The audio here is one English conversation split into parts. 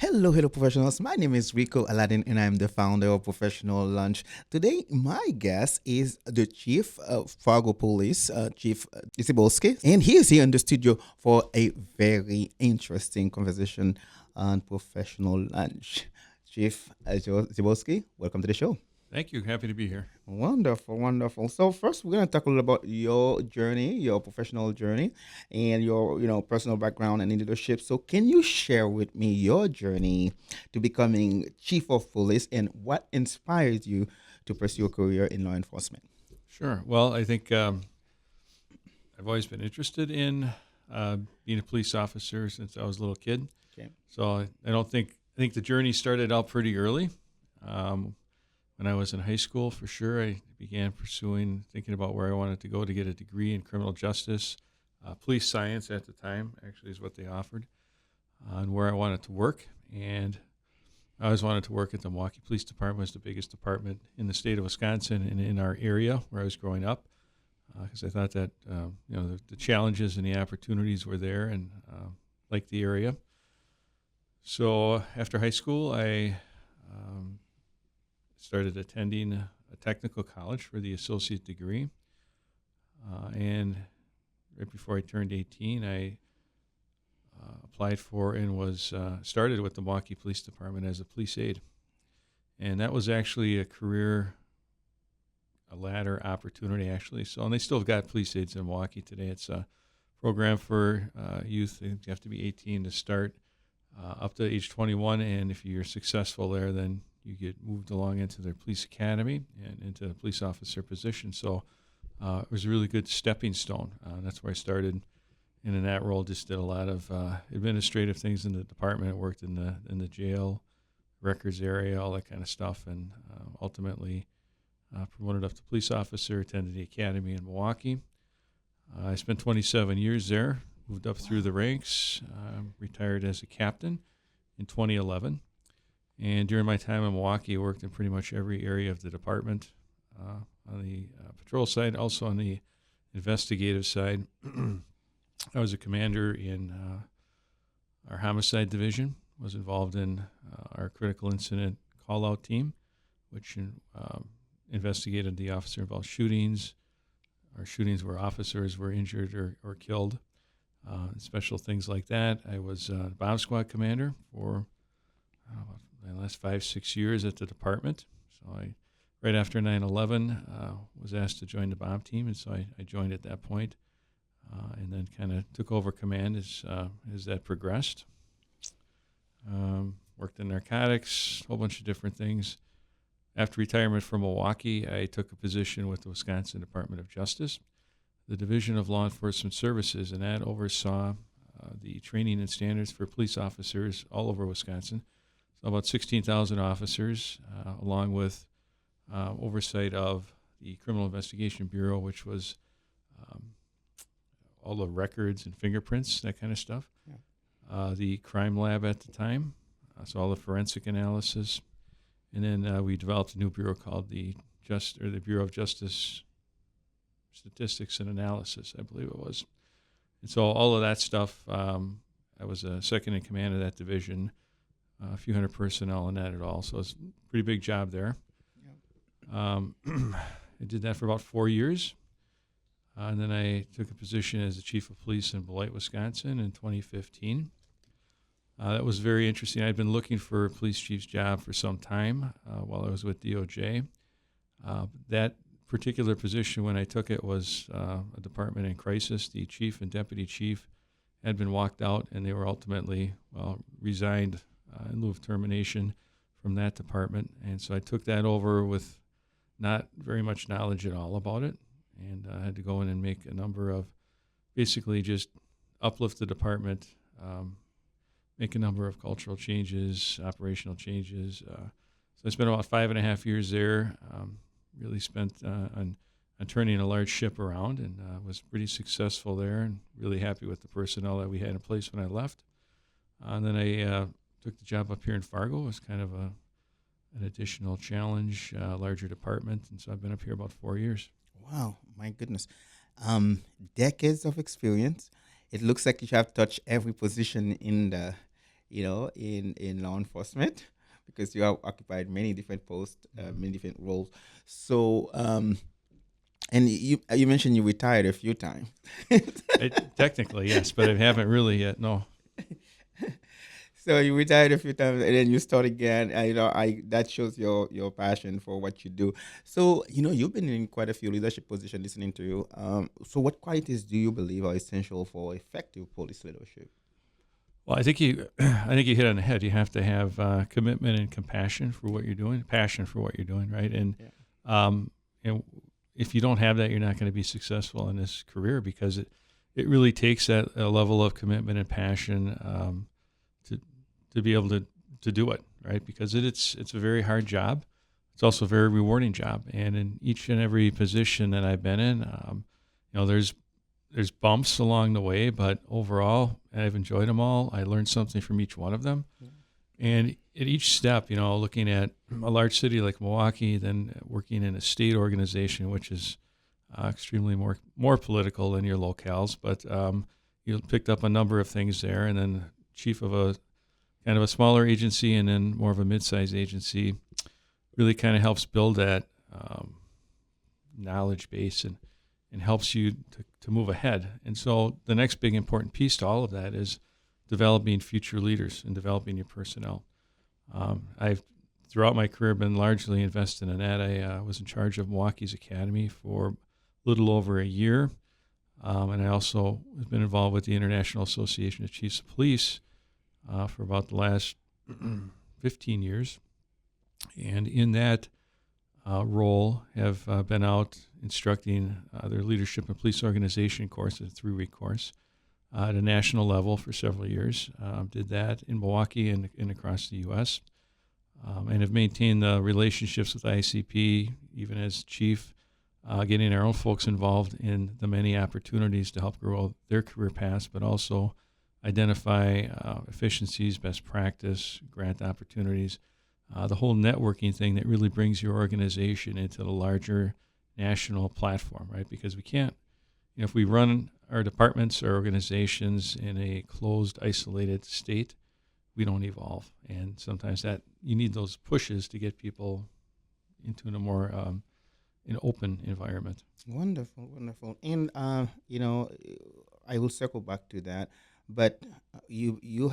Hello, professionals. My name is Rico Aladdin, and I'm the founder of Professional Lunch. Today, my guest is the Chief of Fargo Police, Chief Zibolski, and he is here in the studio for a very interesting conversation on Professional Lunch. Chief Zibolski, welcome to the show. Thank you. Happy to be here. Wonderful, wonderful. So first, we're gonna talk a little about your journey, your professional journey, and your personal background and leadership. So can you share with me your journey to becoming chief of police and what inspired you to pursue a career in law enforcement? Sure. Well, I think I've always been interested in being a police officer since I was a little kid. Okay. So I think the journey started out pretty early. Um, when I was in high school, for sure, I began thinking about where I wanted to go to get a degree in criminal justice. Police science at the time actually is what they offered, and where I wanted to work. And I always wanted to work at the Milwaukee Police Department. It was the biggest department in the state of Wisconsin and in our area where I was growing up, because I thought that the challenges and the opportunities were there, and liked the area. So after high school, I started attending a technical college for the associate degree, and right before I turned 18, I applied for and was started with the Milwaukee Police Department as a police aide. And that was actually a ladder opportunity, actually. So, and they still have got police aides in Milwaukee today. It's a program for youth. You have to be 18 to start, up to age 21. And if you're successful there, then you get moved along into their police academy and into the police officer position. So it was a really good stepping stone. That's where I started. And in that role, just did a lot of administrative things in the department. I worked in the jail, records area, all that kind of stuff, and ultimately promoted up to police officer, attended the academy in Milwaukee. I spent 27 years there, moved up through the ranks, retired as a captain in 2011. And during my time in Milwaukee, I worked in pretty much every area of the department, on the patrol side, also on the investigative side. I was a commander in our homicide division, was involved in our critical incident call-out team, which investigated the officer-involved shootings, or shootings where officers were injured or killed, special things like that. I was bomb squad commander for the last 5-6 years at the department. So right after 9/11, was asked to join the bomb team, and so I joined at that point, and then kind of took over command as that progressed. Worked in narcotics, a whole bunch of different things. After retirement from Milwaukee, I took a position with the Wisconsin Department of Justice, the Division of Law Enforcement Services, and that oversaw the training and standards for police officers all over Wisconsin. So about 16,000 officers, along with oversight of the Criminal Investigation Bureau, which was all the records and fingerprints, that kind of stuff. Yeah. The crime lab at the time, so all the forensic analysis. And then we developed a new bureau called the Bureau of Justice Statistics and Analysis, I believe it was. And so all of that stuff, I was a second in command of that division, a few hundred personnel in that at all. So it's a pretty big job there. Yeah. I did that for about 4 years. And then I took a position as the chief of police in Beloit, Wisconsin in 2015. That was very interesting. I'd been looking for a police chief's job for some time while I was with DOJ. That particular position, when I took it, was a department in crisis. The chief and deputy chief had been walked out, and they were ultimately resigned in lieu of termination from that department. And so I took that over with not very much knowledge at all about it, and I had to go in and make a number of, basically just uplift the department, make a number of cultural changes, operational changes. So I spent about 5.5 years there, really spent on turning a large ship around, and was pretty successful there, and really happy with the personnel that we had in place when I left. And then I took the job up here in Fargo. It was kind of an additional challenge, larger department, and so I've been up here about 4 years. Wow, my goodness. Decades of experience. It looks like you have touched every position in in law enforcement because you have occupied many different posts, many different roles. So, and you mentioned you retired a few times. Technically, yes, but I haven't really yet. No. So you retired a few times and then you start again. I that shows your passion for what you do. So you've been in quite a few leadership positions. Listening to you, so what qualities do you believe are essential for effective police leadership? Well, I think you hit on the head. You have to have commitment and compassion for what you're doing, passion for what you're doing, right? And if you don't have that, you're not going to be successful in this career because it really takes that level of commitment and passion to be able to do it, right? Because it's a very hard job. It's also a very rewarding job. And in each and every position that I've been in, there's bumps along the way, but overall, I've enjoyed them all. I learned something from each one of them. Yeah. And at each step, looking at a large city like Milwaukee, then working in a state organization, which is extremely more political than your locales, but you picked up a number of things there. And then chief of a kind of a smaller agency and then more of a mid-sized agency really kind of helps build that knowledge base and helps you to move ahead. And so the next big important piece to all of that is developing future leaders and developing your personnel. I've, throughout my career, been largely invested in that. I was in charge of Milwaukee's Academy for a little over a year. And I also have been involved with the International Association of Chiefs of Police for about the last 15 years. And in that role have been out instructing their leadership and police organization course, a 3-week course, at a national level for several years. Did that in Milwaukee and across the U.S. And have maintained the relationships with ICP, even as chief, getting our own folks involved in the many opportunities to help grow their career paths, but also identify efficiencies, best practice, grant opportunities, the whole networking thing that really brings your organization into the larger national platform, right? Because we can't, if we run our departments or organizations in a closed, isolated state, we don't evolve. And sometimes that you need those pushes to get people into a more an open environment. Wonderful. And I will circle back to that. But you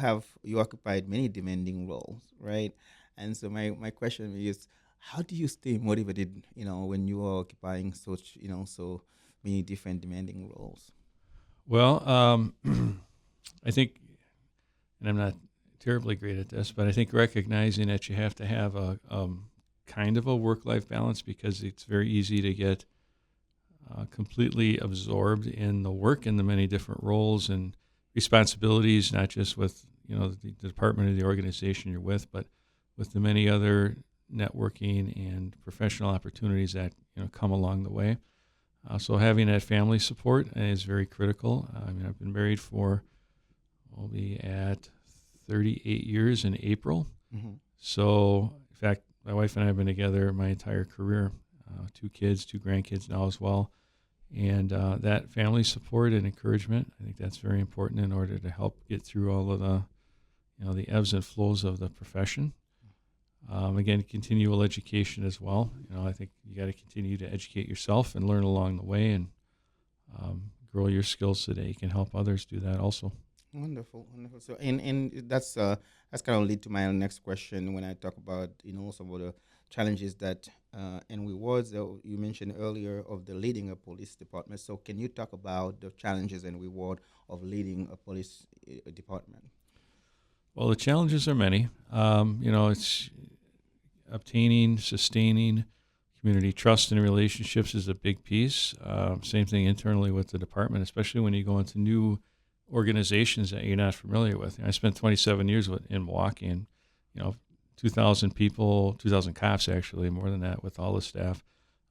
occupied many demanding roles, right? And so my question is, how do you stay motivated, when you are occupying such, so many different demanding roles? Well, I think, and I'm not terribly great at this, but I think recognizing that you have to have a kind of a work-life balance, because it's very easy to get completely absorbed in the work and the many different roles and responsibilities, not just with the department or the organization you're with, but with the many other networking and professional opportunities that come along the way. So having that family support is very critical. I mean, I've been married for, I'll be at 38 years in April. Mm-hmm. So, in fact, my wife and I have been together my entire career. 2 kids, 2 grandkids now as well. And that family support and encouragement, I think that's very important in order to help get through all of the, the ebbs and flows of the profession. Again, continual education as well. I think you got to continue to educate yourself and learn along the way and grow your skills so that you can help others do that also. Wonderful. So, and that's kind of lead to my next question when I talk about some of the challenges that and rewards that you mentioned earlier of the leading a police department. So, can you talk about the challenges and reward of leading a police department? Well, the challenges are many. It's obtaining, sustaining community trust and relationships is a big piece. Same thing internally with the department, especially when you go into new organizations that you're not familiar with. I spent 27 years in Milwaukee, and 2,000 people, 2,000 cops actually, more than that with all the staff,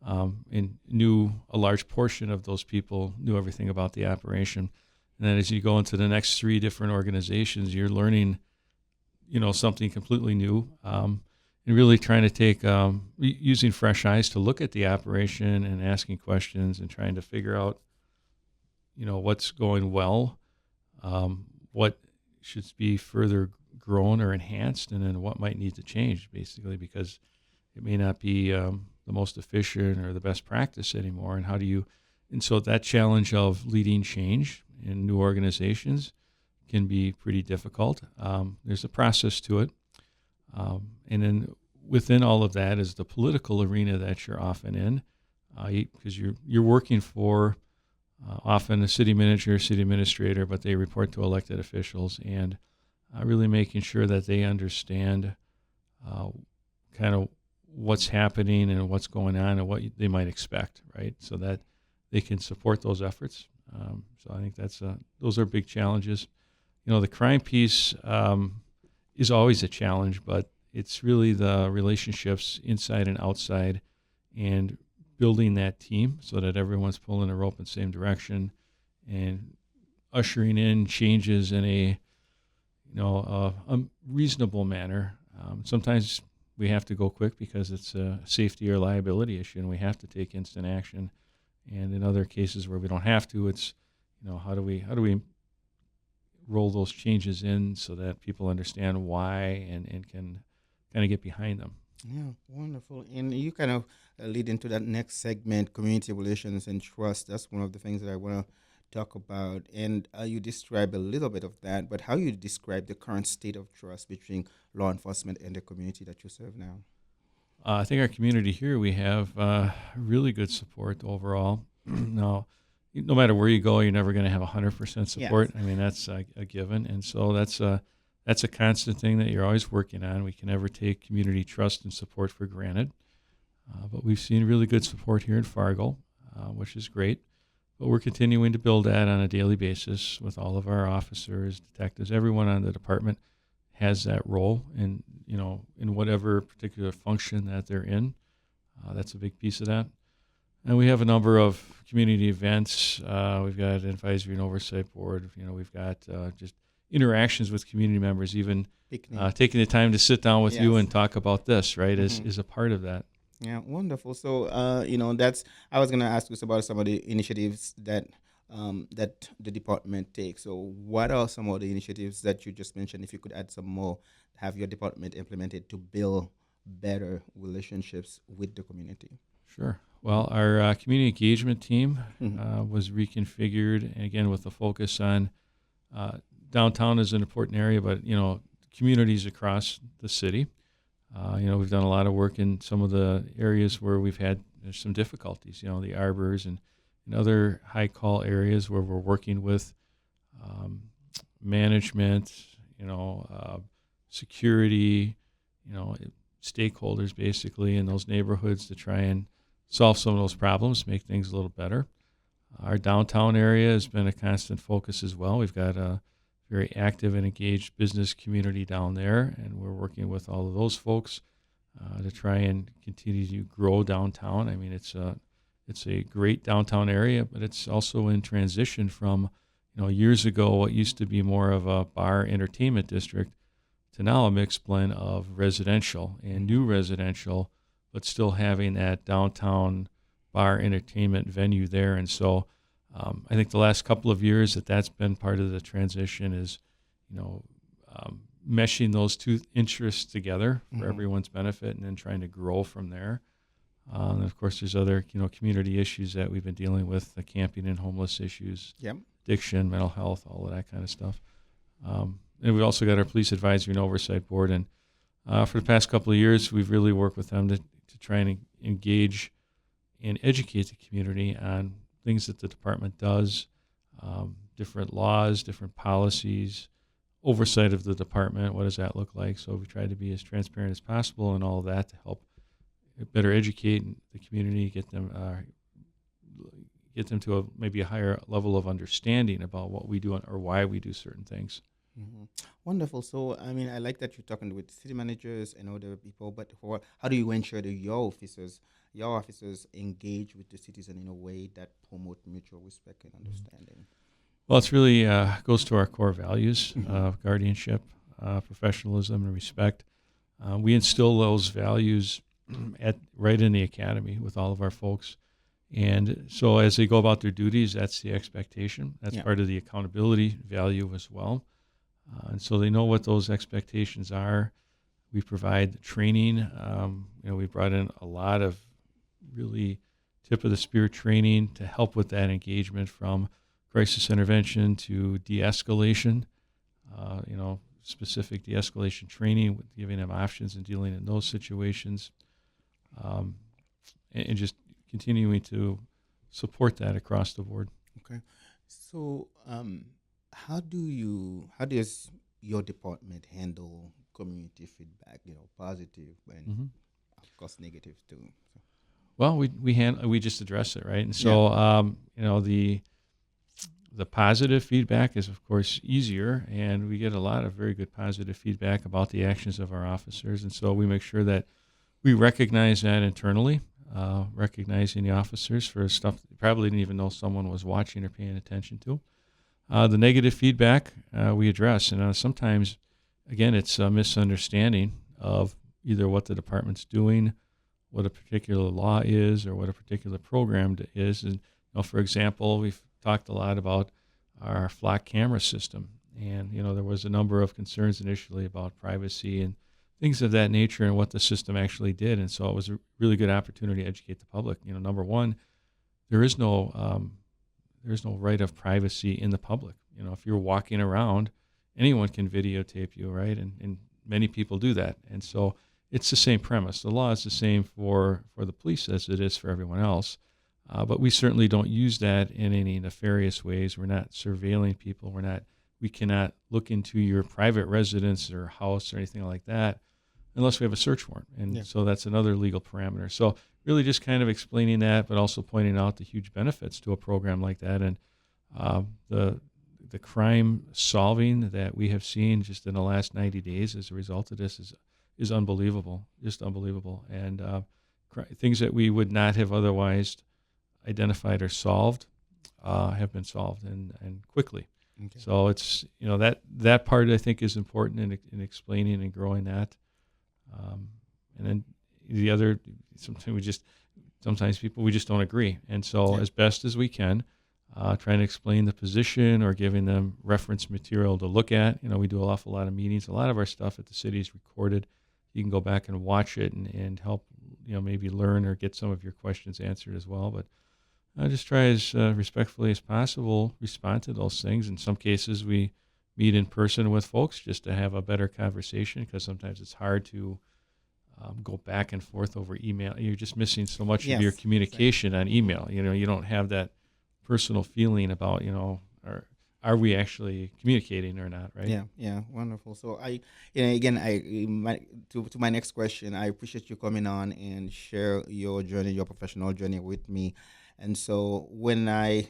and knew a large portion of those people, knew everything about the operation. And then as you go into the next 3 different organizations, you're learning, something completely new, and really trying to take, using fresh eyes to look at the operation and asking questions and trying to figure out, what's going well, what should be further grown or enhanced, and then what might need to change, basically, because it may not be the most efficient or the best practice anymore. And so that challenge of leading change in new organizations can be pretty difficult. There's a process to it. And then within all of that is the political arena that you're often in, because you're working for often a city manager, city administrator, but they report to elected officials, and really making sure that they understand kind of what's happening and what's going on and what they might expect, right? So that they can support those efforts. So I think those are big challenges. The crime piece is always a challenge, but it's really the relationships inside and outside and building that team so that everyone's pulling a rope in the same direction and ushering in changes in a reasonable manner. Sometimes we have to go quick because it's a safety or liability issue and we have to take instant action. And in other cases where we don't have to, it's, how do we roll those changes in so that people understand why and can kind of get behind them. Yeah, wonderful. And you kind of lead into that next segment, community relations and trust. That's one of the things that I want to talk about. And you describe a little bit of that, but how you describe the current state of trust between law enforcement and the community that you serve now? I think our community here, we have really good support overall. Now, no matter where you go, you're never going to have 100% support. Yes. I mean, that's a given. And so that's a constant thing that you're always working on. We can never take community trust and support for granted. But we've seen really good support here in Fargo, which is great. But we're continuing to build that on a daily basis with all of our officers, detectives, everyone on the department has that role in whatever particular function that they're in. That's a big piece of that. And we have a number of community events. We've got an advisory and oversight board. We've got just interactions with community members, even taking the time to sit down with you and talk about this, right, is a part of that. Yeah, wonderful. So, I was going to ask you about some of the initiatives that the department takes. So what are some of the initiatives that you just mentioned? If you could add some more, have your department implemented to build better relationships with the community? Sure. Well, our community engagement team was reconfigured, and again, with a focus on downtown is an important area, but, communities across the city. We've done a lot of work in some of the areas where there's some difficulties, the arbors and other high call areas where we're working with management, security, stakeholders basically in those neighborhoods to try and solve some of those problems, make things a little better. Our downtown area has been a constant focus as well. We've got a very active and engaged business community down there, and we're working with all of those folks to try and continue to grow downtown. I mean, it's a great downtown area, but it's also in transition from, years ago what used to be more of a bar entertainment district to now a mixed blend of residential and new residential, but still having that downtown bar entertainment venue there. And so I think the last couple of years that's been part of the transition is, meshing those two interests together for everyone's benefit and then trying to grow from there. And of course, there's other, community issues that we've been dealing with, the camping and homeless issues, addiction, mental health, all of that kind of stuff. And we've also got our police advisory and oversight board. And for the past couple of years, we've really worked with them to try and engage and educate the community on things that the department does, different laws, different policies, oversight of the department. What does that look like? So we try to be as transparent as possible and all of that to help better educate the community, get them to maybe a higher level of understanding about what we do or why we do certain things. Mm-hmm. Wonderful. So, I mean, I like that you're talking with city managers and other people, but how do you ensure that your officers engage with the citizen in a way that promote mutual respect and understanding? Well, it's really goes to our core values of guardianship, professionalism, and respect. We instill those values right in the academy with all of our folks. And so as they go about their duties, that's the expectation. That's part of the accountability value as well. And so they know what those expectations are. We provide training. We brought in a lot of really tip of the spear training to help with that engagement, from crisis intervention to de-escalation, specific de-escalation training, with giving them options and dealing in those situations, and just continuing to support that across the board. Okay. So, how does your department handle community feedback? Positive and of course negative too. So. Well, we just address it, right? And so, the positive feedback is, of course, easier, and we get a lot of very good positive feedback about the actions of our officers. And so we make sure that we recognize that internally, recognizing the officers for stuff they probably didn't even know someone was watching or paying attention to. The negative feedback we address, and sometimes, again, it's a misunderstanding of either what the department's doing, what a particular law is, or what a particular program is. And for example, we've talked a lot about our flock camera system, and there was a number of concerns initially about privacy and things of that nature and what the system actually did. And so it was a really good opportunity to educate the public. Number one, there is no right of privacy in the public. If you're walking around, anyone can videotape you, right? And many people do that. And so it's the same premise. The law is the same for the police as it is for everyone else. But we certainly don't use that in any nefarious ways. We're not surveilling people. We cannot look into your private residence or house or anything like that unless we have a search warrant. And so that's another legal parameter. So really just kind of explaining that, but also pointing out the huge benefits to a program like that. And the crime solving that we have seen just in the last 90 days as a result of this is unbelievable, just unbelievable. And things that we would not have otherwise identified or solved have been solved and quickly. Okay. So it's that part I think is important in explaining and growing that. And then the other, sometimes people we just don't agree, and so as best as we can, trying to explain the position or giving them reference material to look at. We do an awful lot of meetings. A lot of our stuff at the city is recorded. You can go back and watch it and help maybe learn or get some of your questions answered as well. But I just try as respectfully as possible respond to those things. In some cases, we meet in person with folks just to have a better conversation, because sometimes it's hard to go back and forth over email. You're just missing so much of your communication on email. You don't have that personal feeling about, are we actually communicating or not, right? Yeah, wonderful. So to my next question, I appreciate you coming on and share your journey, your professional journey with me. And so my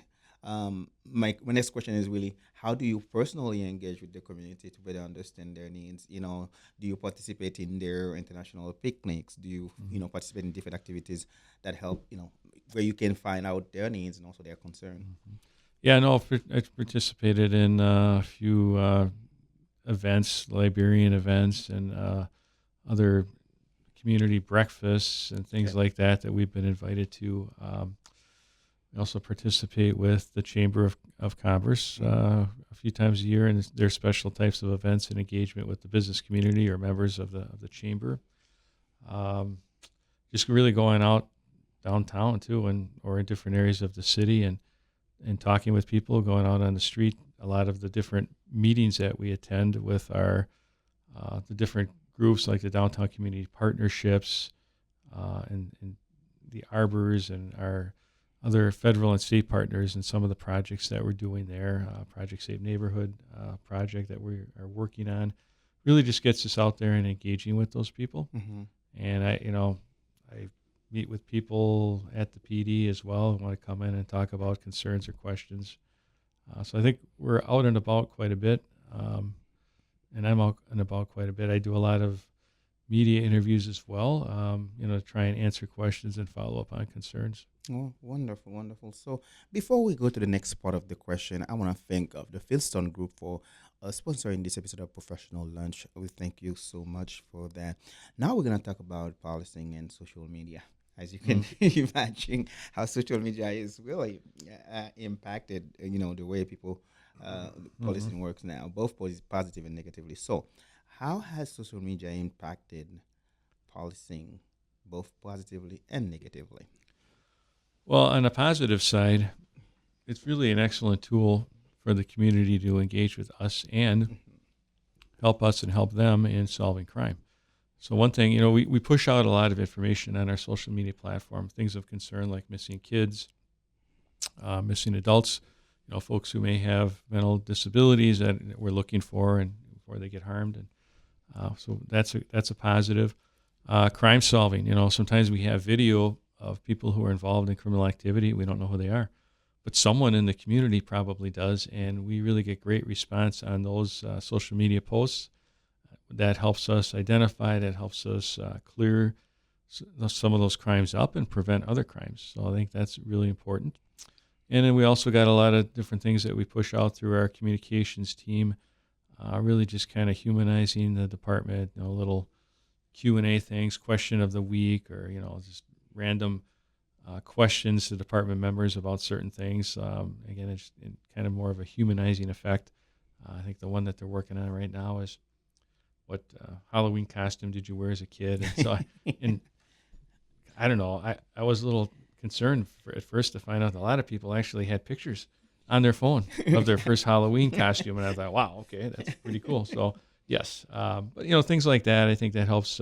next question is really, how do you personally engage with the community to better understand their needs? Do you participate in their international picnics? Do you, participate in different activities that help, where you can find out their needs and also their concern? Mm-hmm. Yeah, no, I participated in a few events, Liberian events, and other community breakfasts and things like that we've been invited to. We also participate with the Chamber of Commerce a few times a year in their special types of events and engagement with the business community or members of the Chamber. Just really going out downtown too, or in different areas of the city and talking with people, going out on the street. A lot of the different meetings that we attend with our the different groups like the Downtown Community Partnerships and the Arbors and our other federal and state partners, and some of the projects that we're doing there, Project Safe Neighborhood project that we are working on, really just gets us out there and engaging with those people. Mm-hmm. And I meet with people at the PD as well who want to come in and talk about concerns or questions. So I think we're out and about quite a bit, and I'm out and about quite a bit. I do a lot of media interviews as well, to try and answer questions and follow up on concerns. Oh, wonderful, wonderful. So before we go to the next part of the question, I want to thank the Fieldstone Group for sponsoring this episode of Professional Lunch. We thank you so much for that. Now we're going to talk about policing and social media. As you can imagine, how social media is really impacted, the way people policing works now, both positive and negatively. So, how has social media impacted policing, both positively and negatively? Well, on the positive side, it's really an excellent tool for the community to engage with us and help us and help them in solving crime. So one thing, we push out a lot of information on our social media platform, things of concern like missing kids, missing adults, folks who may have mental disabilities that we're looking for and before they get harmed. And so that's a positive. Crime solving, sometimes we have video of people who are involved in criminal activity. We don't know who they are, but someone in the community probably does, and we really get great response on those social media posts. That helps us identify, that helps us clear some of those crimes up and prevent other crimes. So I think that's really important. And then we also got a lot of different things that we push out through our communications team, really just kind of humanizing the department, little Q&A things, question of the week, or, just random questions to department members about certain things. Again, it's kind of more of a humanizing effect. I think the one that they're working on right now is what Halloween costume did you wear as a kid? And so, I don't know. I was a little concerned at first to find out a lot of people actually had pictures on their phone of their first Halloween costume, and I thought, wow, okay, that's pretty cool. So yes, but things like that, I think that helps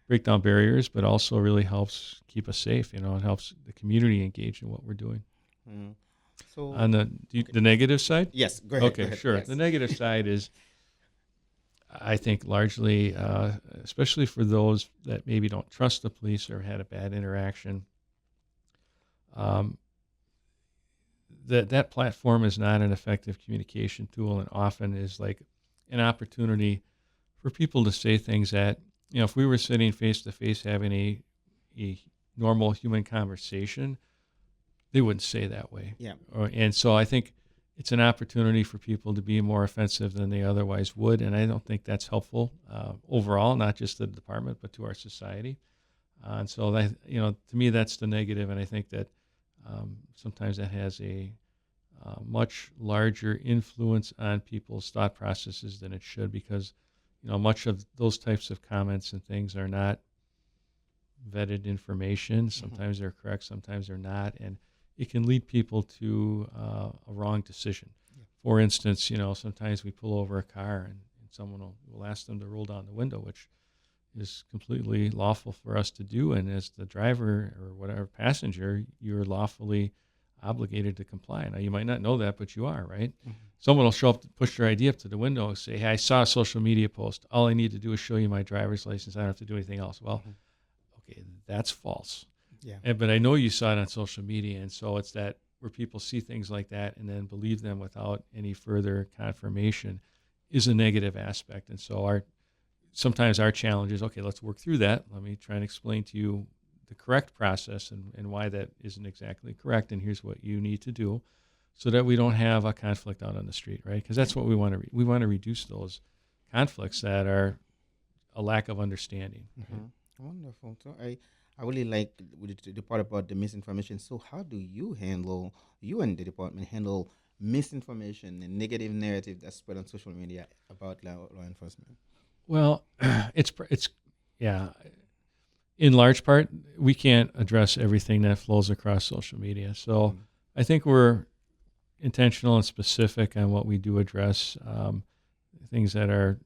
break down barriers, but also really helps keep us safe. It helps the community engage in what we're doing. Mm. So on the negative side, yes, go ahead. Okay, go ahead, sure. yes. The negative side is, I think, largely, especially for those that maybe don't trust the police or had a bad interaction, that platform is not an effective communication tool, and often is like an opportunity for people to say things that, if we were sitting face to face having a normal human conversation, they wouldn't say that way. Yeah. And so I think it's an opportunity for people to be more offensive than they otherwise would, and I don't think that's helpful overall, not just to the department, but to our society. And so that, to me, that's the negative, and I think that sometimes that has a much larger influence on people's thought processes than it should, because much of those types of comments and things are not vetted information. Sometimes they're correct, sometimes they're not, and it can lead people to a wrong decision. Yeah. For instance, sometimes we pull over a car and someone will ask them to roll down the window, which is completely lawful for us to do. And as the driver or whatever passenger, you're lawfully obligated to comply. Now, you might not know that, but you are, right? Mm-hmm. Someone will show up, push their ID up to the window and say, hey, I saw a social media post. All I need to do is show you my driver's license. I don't have to do anything else. Well, okay, that's false. Yeah. But I know you saw it on social media, and so it's that where people see things like that and then believe them without any further confirmation is a negative aspect. And so sometimes our challenge is, okay, let's work through that. Let me try and explain to you the correct process and why that isn't exactly correct, and here's what you need to do so that we don't have a conflict out on the street, right? Because that's what we want to we want to reduce those conflicts that are a lack of understanding. Mm-hmm. Wonderful. So I really like the part about the misinformation. So how do you and the department handle misinformation and negative narrative that's spread on social media about law enforcement? Well, it's yeah. In large part, we can't address everything that flows across social media. So I think we're intentional and specific on what we do address, things that are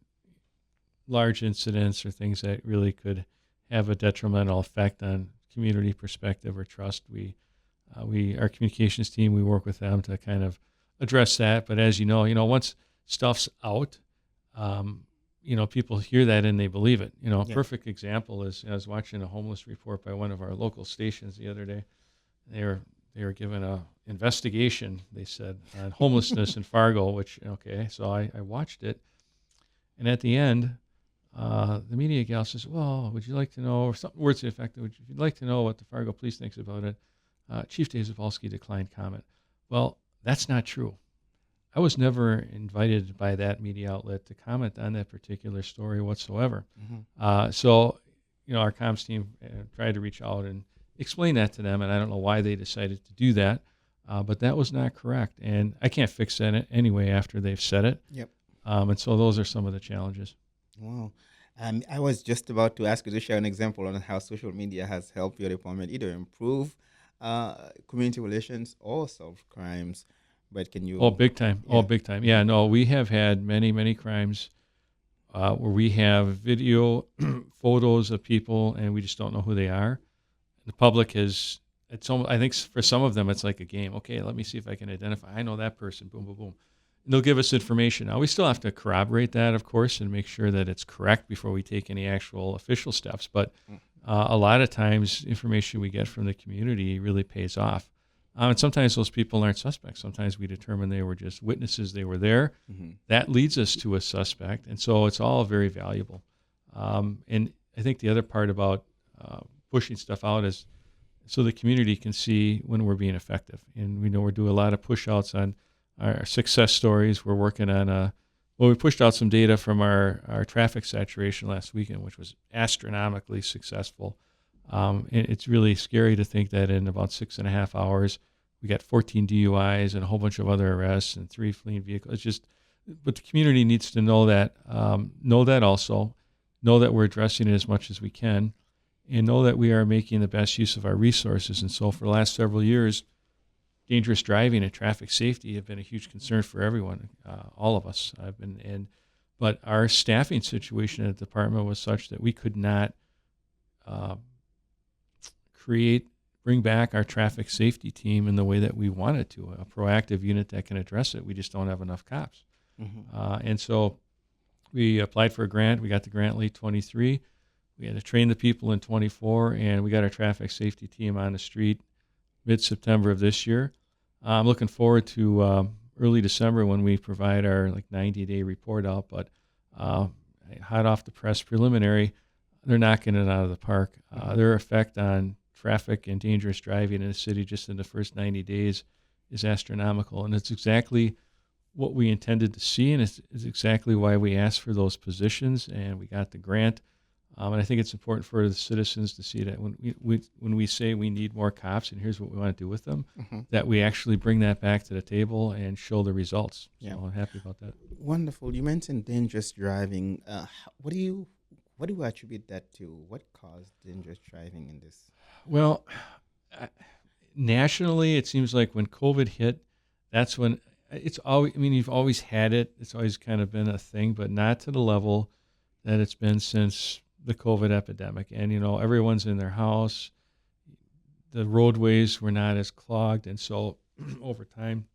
large incidents or things that really could have a detrimental effect on community perspective or trust. Our communications team, we work with them to kind of address that. But as you know, once stuff's out, people hear that and they believe it. A perfect example is, I was watching a homeless report by one of our local stations the other day. They were given a investigation, they said, on homelessness in Fargo, which, okay, so I watched it. And at the end, the media gal says, well, would you like to know, or some words to the effect, if you'd like to know what the Fargo police thinks about it, Chief David Zibolski declined comment. Well, that's not true. I was never invited by that media outlet to comment on that particular story whatsoever. Mm-hmm. So, our comms team tried to reach out and explain that to them, and I don't know why they decided to do that. But that was not correct. And I can't fix that anyway after they've said it. Yep. And so those are some of the challenges. Wow. I was just about to ask you to share an example on how social media has helped your department either improve community relations or solve crimes. But can Oh, you? big time. Oh, Yeah. big time. Yeah, no, we have had many, many crimes where we have video, photos of people, and we just don't know who they are. The public has, I think for some of them, it's like a game. Okay, let me see if I can identify. I know that person. Boom, boom, boom. And they'll give us information. Now, we still have to corroborate that, of course, and make sure that it's correct before we take any actual official steps. But a lot of times, information we get from the community really pays off. And sometimes those people aren't suspects. Sometimes we determine they were just witnesses. They were there. Mhm. That leads us to a suspect. And so it's all very valuable. And I think the other part about pushing stuff out is so the community can see when we're being effective. And we know we're doing a lot of push outs on our success stories. We're working on, we pushed out some data from our traffic saturation last weekend, which was astronomically successful. And it's really scary to think that in about 6.5 hours, we got 14 DUIs and a whole bunch of other arrests and 3 fleeing vehicles. It's just, but the community needs to know that also, know that we're addressing it as much as we can, and know that we are making the best use of our resources. And so for the last several years, dangerous driving and traffic safety have been a huge concern for everyone, all of us. But our staffing situation at the department was such that we could not bring back our traffic safety team in the way that we wanted to, a proactive unit that can address it. We just don't have enough cops. Mm-hmm. And so we applied for a grant. We got the grant late 23. We had to train the people in 24, and we got our traffic safety team on the street mid-September of this year. I'm looking forward to early December when we provide our 90-day report out, but hot off the press preliminary, they're knocking it out of the park. Their effect on traffic and dangerous driving in the city just in the first 90 days is astronomical, and it's exactly what we intended to see, and it's exactly why we asked for those positions, and we got the grant. And I think it's important for the citizens to see that when we say we need more cops and here's what we want to do with them, that we actually bring that back to the table and show the results. So Yeah. I'm happy about that. Wonderful. You mentioned dangerous driving. What do you attribute that to? What caused dangerous driving in this? Well, nationally, it seems like when COVID hit, that's when it's always, you've always had it. It's always kind of been a thing, but not to the level that it's been since the COVID epidemic. And, everyone's in their house. The roadways were not as clogged. And so over time,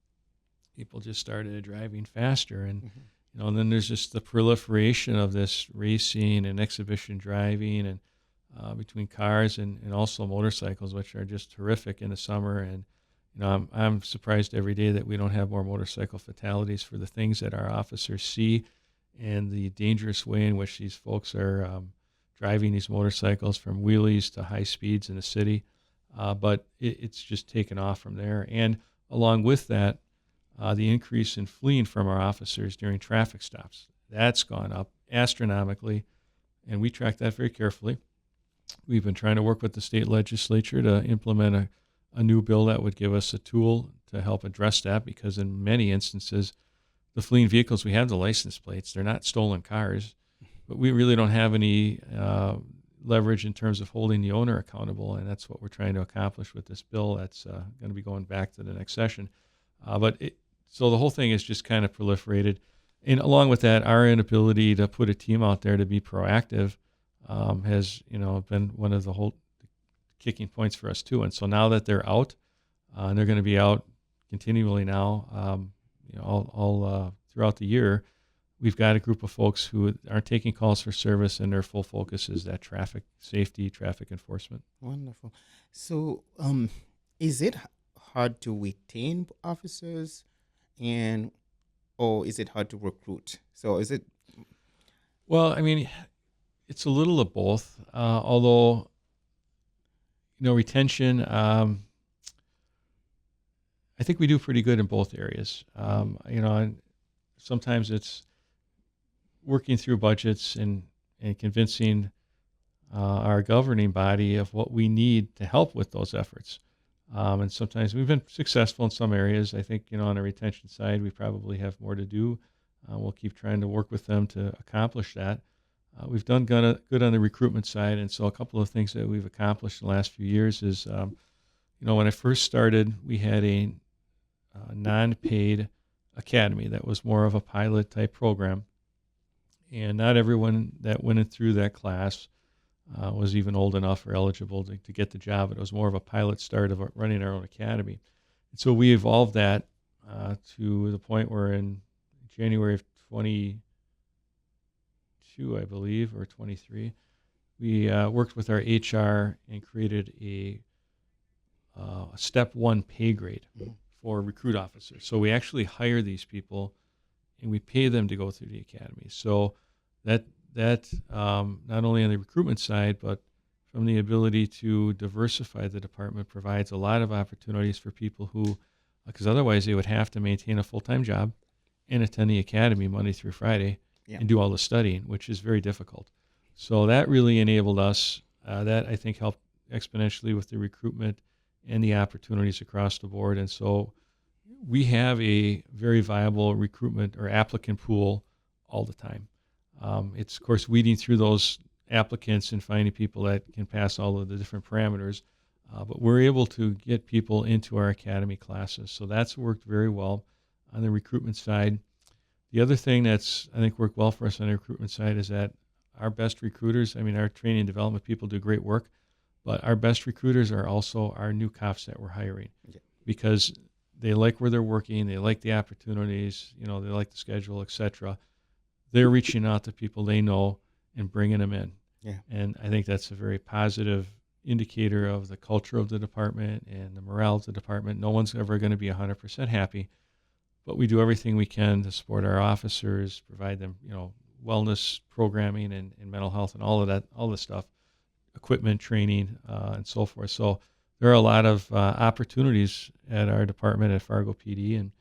people just started driving faster. And, and then there's just the proliferation of this racing and exhibition driving and between cars and also motorcycles, which are just horrific in the summer. And, I'm surprised every day that we don't have more motorcycle fatalities for the things that our officers see and the dangerous way in which these folks are driving these motorcycles from wheelies to high speeds in the city. But it's just taken off from there. And along with that, the increase in fleeing from our officers during traffic stops, that's gone up astronomically, and we track that very carefully. We've been trying to work with the state legislature to implement a new bill that would give us a tool to help address that, because in many instances, the fleeing vehicles, we have the license plates. They're not stolen cars, but we really don't have any leverage in terms of holding the owner accountable, and that's what we're trying to accomplish with this bill that's going to be going back to the next session. So the whole thing is just kind of proliferated. And along with that, our inability to put a team out there to be proactive has been one of the whole kicking points for us too. And so now that they're out, and they're going to be out continually now, all throughout the year, we've got a group of folks who aren't taking calls for service, and their full focus is that traffic safety, traffic enforcement. Wonderful. So, is it hard to retain officers, or is it hard to recruit? So, is it? Well, it's a little of both. Although, retention, I think we do pretty good in both areas. And sometimes it's working through budgets and convincing our governing body of what we need to help with those efforts. And sometimes we've been successful in some areas. I think, on the retention side, we probably have more to do. We'll keep trying to work with them to accomplish that. We've done good on the recruitment side. And so a couple of things that we've accomplished in the last few years is, when I first started, we had a non-paid academy that was more of a pilot type program. And not everyone that went in through that class was even old enough or eligible to get the job. It was more of a pilot start of running our own academy. And so we evolved that to the point where in January of 22, I believe, or 23, we worked with our HR and created a step one pay grade for recruit officers. So we actually hire these people and we pay them to go through the academy. So that not only on the recruitment side, but from the ability to diversify the department provides a lot of opportunities for people who, because otherwise they would have to maintain a full-time job and attend the academy Monday through Friday and do all the studying, which is very difficult. So that really enabled us. That I think helped exponentially with the recruitment and the opportunities across the board. And so we have a very viable recruitment or applicant pool all the time. It's, of course, weeding through those applicants and finding people that can pass all of the different parameters. But we're able to get people into our academy classes. So that's worked very well on the recruitment side. The other thing that's, I think, worked well for us on the recruitment side is that our best recruiters, our training and development people do great work, but our best recruiters are also our new cops that we're hiring because they like where they're working, they like the opportunities, they like the schedule, etc. They're reaching out to people they know and bringing them in. Yeah. And I think that's a very positive indicator of the culture of the department and the morale of the department. No one's ever going to be 100% happy, but we do everything we can to support our officers, provide them, wellness programming and mental health and all of that, all this stuff, equipment training and so forth. So there are a lot of opportunities at our department at Fargo PD, and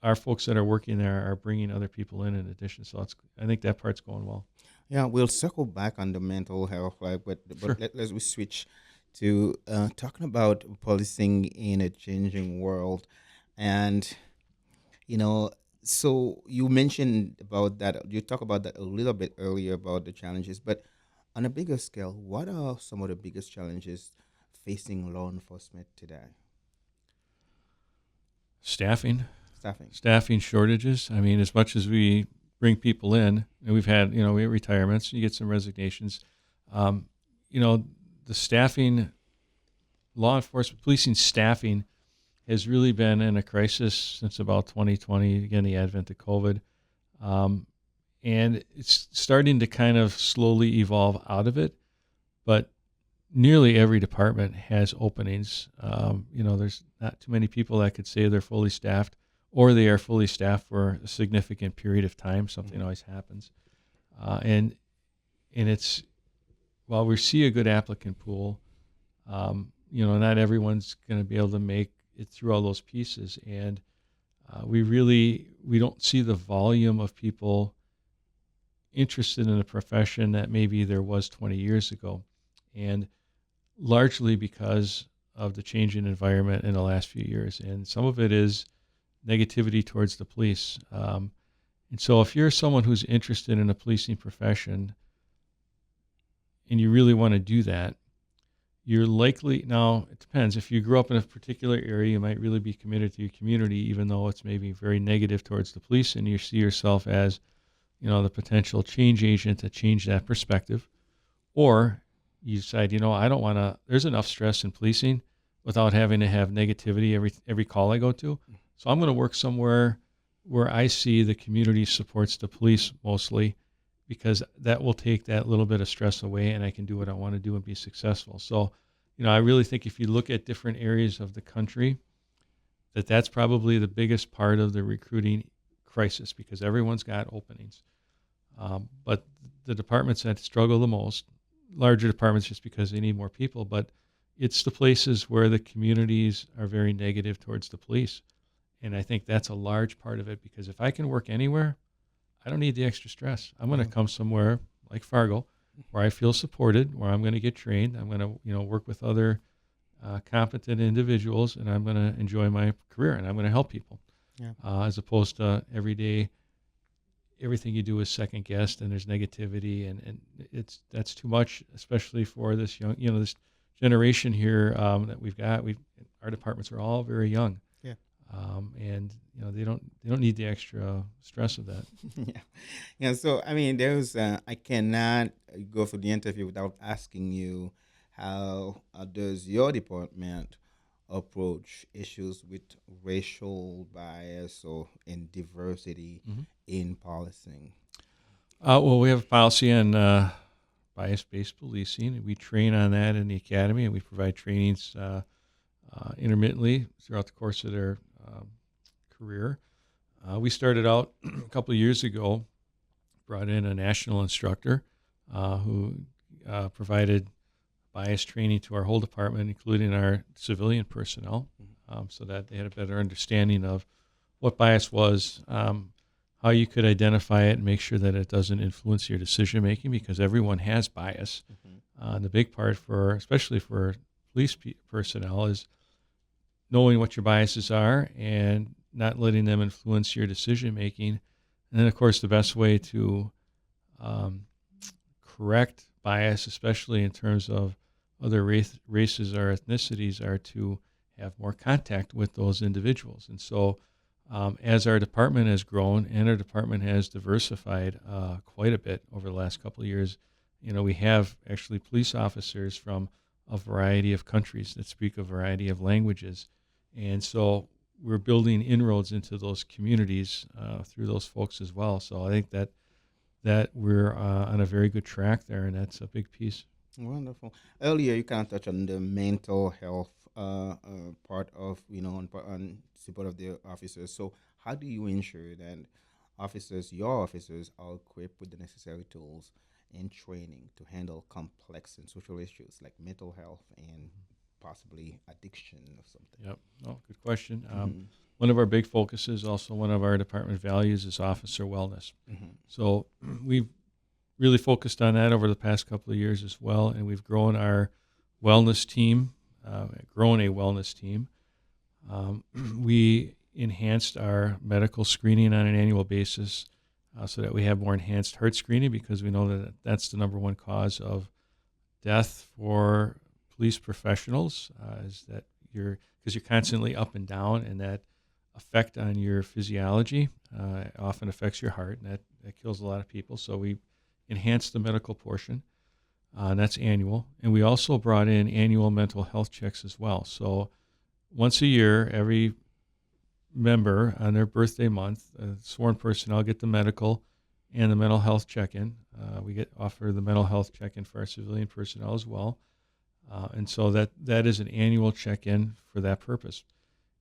our folks that are working there are bringing other people in addition. So I think that part's going well. Yeah, we'll circle back on the mental health, right? But Sure. let's we switch to talking about policing in a changing world. And, so you mentioned about that, you talked about that a little bit earlier about the challenges, but on a bigger scale, what are some of the biggest challenges facing law enforcement today? Staffing shortages. As much as we bring people in, and we've had, we have retirements, you get some resignations. The staffing, law enforcement, policing staffing has really been in a crisis since about 2020, again, the advent of COVID. And it's starting to kind of slowly evolve out of it, but nearly every department has openings. There's not too many people that could say they're fully staffed, or they are fully staffed for a significant period of time. Something always happens. And it's, while we see a good applicant pool, not everyone's going to be able to make it through all those pieces. And we don't see the volume of people interested in a profession that maybe there was 20 years ago. And largely because of the changing environment in the last few years. And some of it is negativity towards the police. And so if you're someone who's interested in a policing profession and you really want to do that, you're likely, now it depends, if you grew up in a particular area, you might really be committed to your community, even though it's maybe very negative towards the police, and you see yourself as, the potential change agent to change that perspective. Or you decide, I don't want to, there's enough stress in policing without having to have negativity every call I go to. So I'm going to work somewhere where I see the community supports the police mostly, because that will take that little bit of stress away and I can do what I want to do and be successful. So, I really think if you look at different areas of the country, that's probably the biggest part of the recruiting crisis, because everyone's got openings. But the departments that struggle the most, larger departments just because they need more people, but it's the places where the communities are very negative towards the police. And I think that's a large part of it, because if I can work anywhere, I don't need the extra stress. I'm going to come somewhere like Fargo where I feel supported, where I'm going to get trained. I'm going to, work with other competent individuals, and I'm going to enjoy my career, and I'm going to help people. Yeah. As opposed to every day, everything you do is second guessed, and there's negativity, and that's too much, especially for this young, this generation here that we've got. Our departments are all very young. Yeah. And they don't need the extra stress of that. Yeah. Yeah. So, I mean, I cannot go through the interview without asking you how does your department approach issues with racial bias or in diversity Mhm. in policing? Well, we have a policy on bias-based policing. We train on that in the academy, and we provide trainings intermittently throughout the course of their career. We started out a couple of years ago, brought in a national instructor who provided bias training to our whole department, including our civilian personnel, so that they had a better understanding of what bias was, how you could identify it and make sure that it doesn't influence your decision making, because everyone has bias. The big part especially for police personnel, is knowing what your biases are and not letting them influence your decision making. And then, of course, the best way to correct bias, especially in terms of other races or ethnicities, are to have more contact with those individuals. And so as our department has grown and our department has diversified quite a bit over the last couple of years, we have actually police officers from a variety of countries that speak a variety of languages. And so we're building inroads into those communities through those folks as well. So I think that we're on a very good track there, and that's a big piece. Wonderful. Earlier, you kind of touched on the mental health part of, on support of the officers. So how do you ensure that your officers, are equipped with the necessary tools and training to handle complex and social issues like mental health and possibly addiction or something? Yep. Oh, good question. One of our big focuses, also one of our department values, is officer wellness. So we've really focused on that over the past couple of years as well, and we've grown our wellness team, We enhanced our medical screening on an annual basis so that we have more enhanced heart screening, because we know that that's the number one cause of death for police professionals, is that because you're constantly up and down, and that effect on your physiology often affects your heart, and that kills a lot of people. So we enhanced the medical portion, and that's annual. And we also brought in annual mental health checks as well. So once a year, every member on their birthday month, sworn personnel get the medical and the mental health check-in. We offer the mental health check-in for our civilian personnel as well. And so that is an annual check-in for that purpose.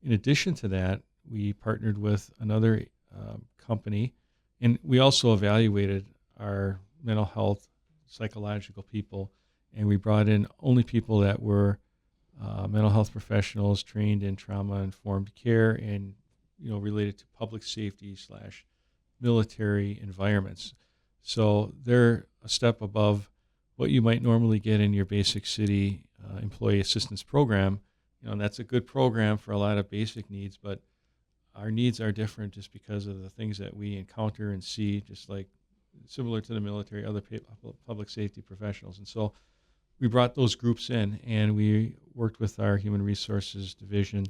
In addition to that, we partnered with another company, and we also evaluated our mental health, psychological people, and we brought in only people that were mental health professionals trained in trauma-informed care and related to public safety / military environments. So they're a step above what you might normally get in your basic city employee assistance program. And that's a good program for a lot of basic needs, but our needs are different just because of the things that we encounter and see, just like similar to the military, other public safety professionals. And so we brought those groups in, and we worked with our human resources division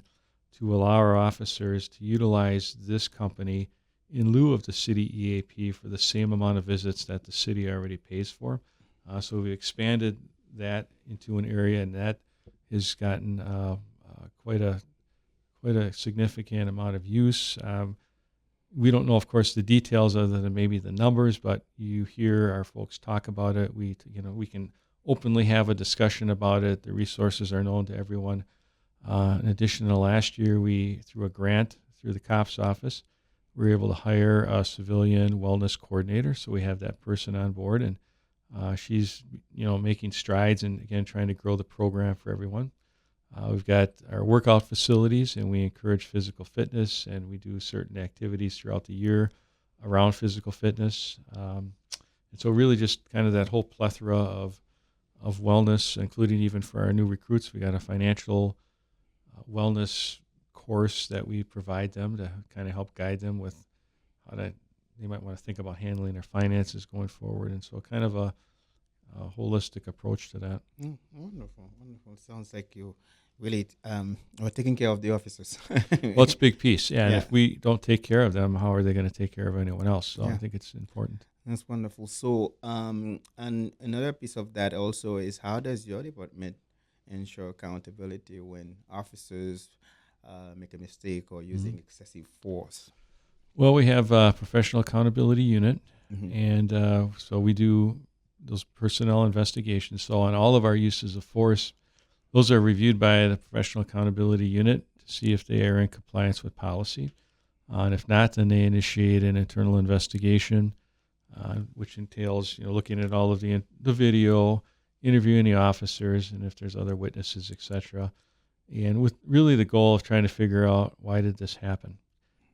to allow our officers to utilize this company in lieu of the city EAP for the same amount of visits that the city already pays for. So we expanded that into an area, and that has gotten quite a significant amount of use. We don't know, of course, the details other than maybe the numbers, but you hear our folks talk about it. We can openly have a discussion about it. The resources are known to everyone. In addition to last year, we, through a grant through the COPS office, we were able to hire a civilian wellness coordinator. So we have that person on board, and she's making strides and again trying to grow the program for everyone. We've got our workout facilities, and we encourage physical fitness, and we do certain activities throughout the year around physical fitness. And so really just kind of that whole plethora of of wellness, including even for our new recruits. We got a financial wellness course that we provide them to kind of help guide them with how to, they might want to think about handling their finances going forward. And so kind of a holistic approach to that. Wonderful, wonderful. Sounds like you really are taking care of the officers. Well, it's a big piece. Yeah. And Yeah. if we don't take care of them, how are they going to take care of anyone else? So I Yeah. think it's important. That's wonderful. So, and another piece of that also is, how does your department ensure accountability when officers make a mistake or using excessive force? Well, we have a professional accountability unit, Mhm. and so we do those personnel investigations. So on all of our uses of force, those are reviewed by the professional accountability unit to see if they are in compliance with policy. And if not, then they initiate an internal investigation, which entails, looking at all of the video, interviewing the officers, and if there's other witnesses, etc. And with really the goal of trying to figure out, why did this happen?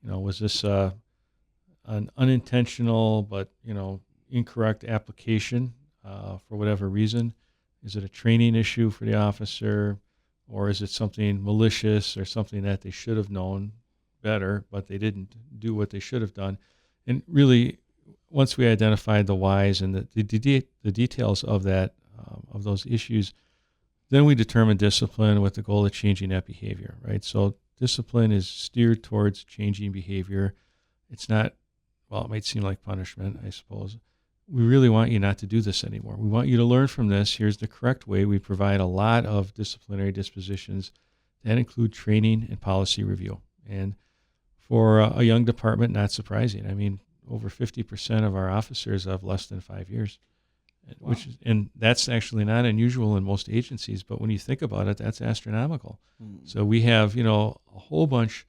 Was this an unintentional but incorrect application for whatever reason? Is it a training issue for the officer, or is it something malicious or something that they should have known better, but they didn't do what they should have done? And really, once we identified the whys and the details of that, of those issues, then we determine discipline with the goal of changing that behavior, right? So discipline is steered towards changing behavior. It's not, well, it might seem like punishment, I suppose. We really want you not to do this anymore. We want you to learn from this. Here's the correct way. We provide a lot of disciplinary dispositions that include training and policy review. And for a young department, not surprising. I mean, over 50% of our officers have less than 5 years. Wow. And that's actually not unusual in most agencies, but when you think about it, that's astronomical. So we have, a whole bunch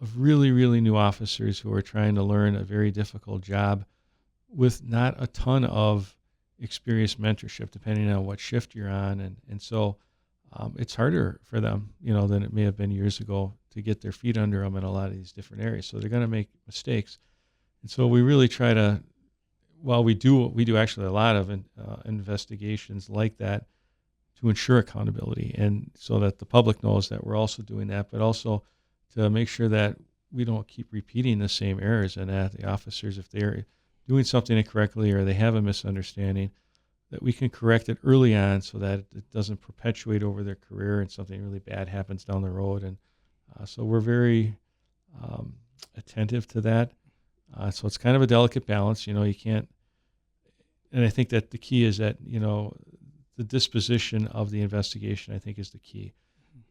of really, really new officers who are trying to learn a very difficult job with not a ton of experienced mentorship, depending on what shift you're on. And so it's harder for them, than it may have been years ago to get their feet under them in a lot of these different areas. So they're going to make mistakes. And so we really try to, well, we do actually a lot of investigations like that to ensure accountability, and so that the public knows that we're also doing that, but also to make sure that we don't keep repeating the same errors, and that the officers, if they're doing something incorrectly or they have a misunderstanding, that we can correct it early on so that it doesn't perpetuate over their career and something really bad happens down the road. And so we're very attentive to that. So it's kind of a delicate balance, you can't, and I think that the key is that, the disposition of the investigation, I think, is the key.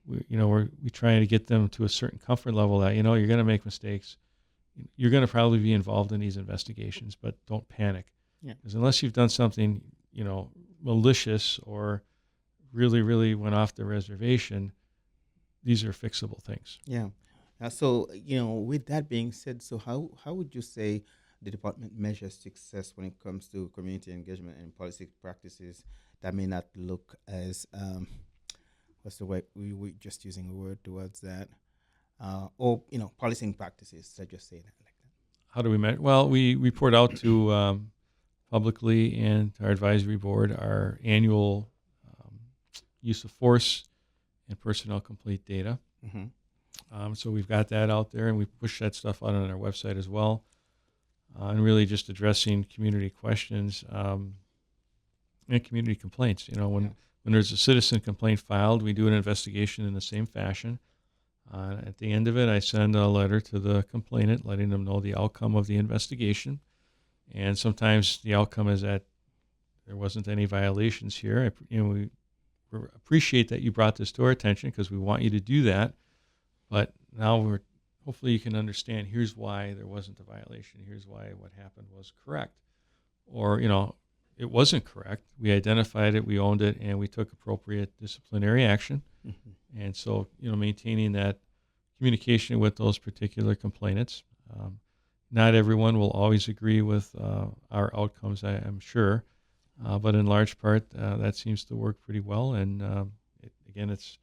We're trying to get them to a certain comfort level that, you're going to make mistakes. You're going to probably be involved in these investigations, but don't panic. Yeah. Because unless you've done something, malicious or really, really went off the reservation, these are fixable things. Yeah. So, with that being said, so how would you say the department measures success when it comes to community engagement and policy practices that may not look as, what's the way, we just using a word towards that, or, policing practices, let's just say that like that. How do we measure? Well, we report out to publicly and to our advisory board our annual use of force and personnel complete data. Mm-hmm. So we've got that out there, and we push that stuff out on our website as well. And really just addressing community questions and community complaints. When there's a citizen complaint filed, we do an investigation in the same fashion. At the end of it, I send a letter to the complainant letting them know the outcome of the investigation. And sometimes the outcome is that there wasn't any violations here. We appreciate that you brought this to our attention because we want you to do that. But now hopefully you can understand, here's why there wasn't a violation. Here's why what happened was correct. Or, it wasn't correct. We identified it, we owned it, and we took appropriate disciplinary action. Mm-hmm. And so, maintaining that communication with those particular complainants. Not everyone will always agree with our outcomes, I'm sure. But in large part, that seems to work pretty well. And it's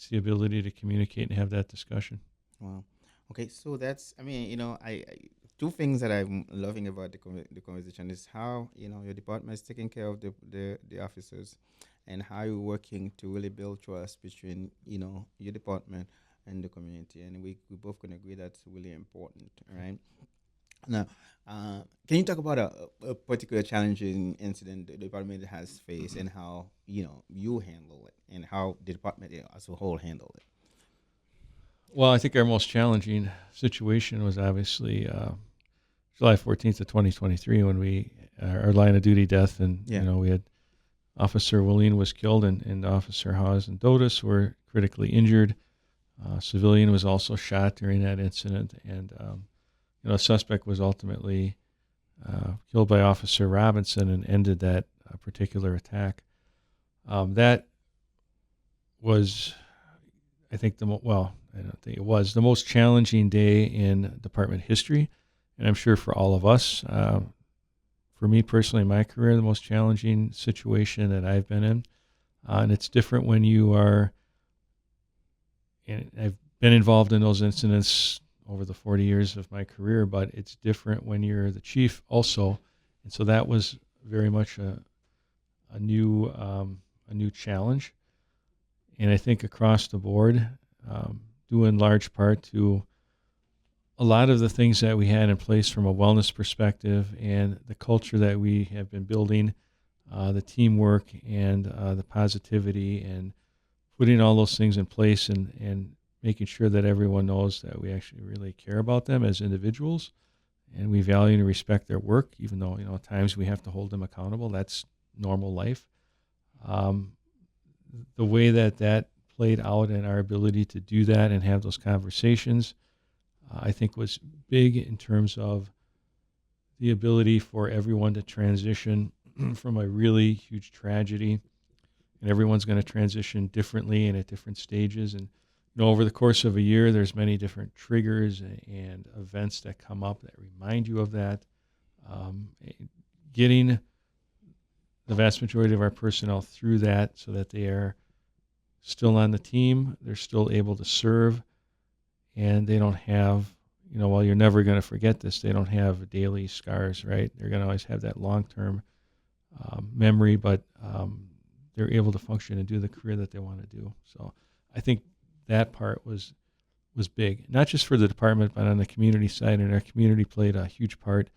the ability to communicate and have that discussion. Wow. Okay, so that's, I two things that I'm loving about the conversation is how your department is taking care of the officers, and how you're working to really build trust between your department and the community, and we both can agree that's really important, right? Now, can you talk about a particular challenging incident the department has faced, and how you handle it, and how the department as a whole handle it? Well, I think our most challenging situation was obviously July 14th of 2023 when our line of duty death, and Yeah. we had Officer Willeen was killed, and Officer Hawes and Dotis were critically injured. Civilian was also shot during that incident, and a suspect was ultimately killed by Officer Robinson and ended that particular attack. That was, I think, I don't think it was the most challenging day in department history, and I'm sure for all of us. For me personally, in my career, the most challenging situation that I've been in, and it's different when you are. And I've been involved in those incidents over the 40 years of my career, but it's different when you're the chief also, and so that was very much a new challenge, and I think across the board, due in large part to a lot of the things that we had in place from a wellness perspective and the culture that we have been building, the teamwork and the positivity, and putting all those things in place, and making sure that everyone knows that we actually really care about them as individuals, and we value and respect their work, even though at times we have to hold them accountable. That's normal life. The way that played out and our ability to do that and have those conversations, I think was big in terms of the ability for everyone to transition from a really huge tragedy, and everyone's going to transition differently and at different stages. And over the course of a year, there's many different triggers and events that come up that remind you of that. Getting the vast majority of our personnel through that so that they are still on the team, they're still able to serve, and they don't have, while you're never going to forget this, they don't have daily scars, right? They're going to always have that long-term memory, but they're able to function and do the career that they want to do. So I think that part was big, not just for the department, but on the community side, and our community played a huge part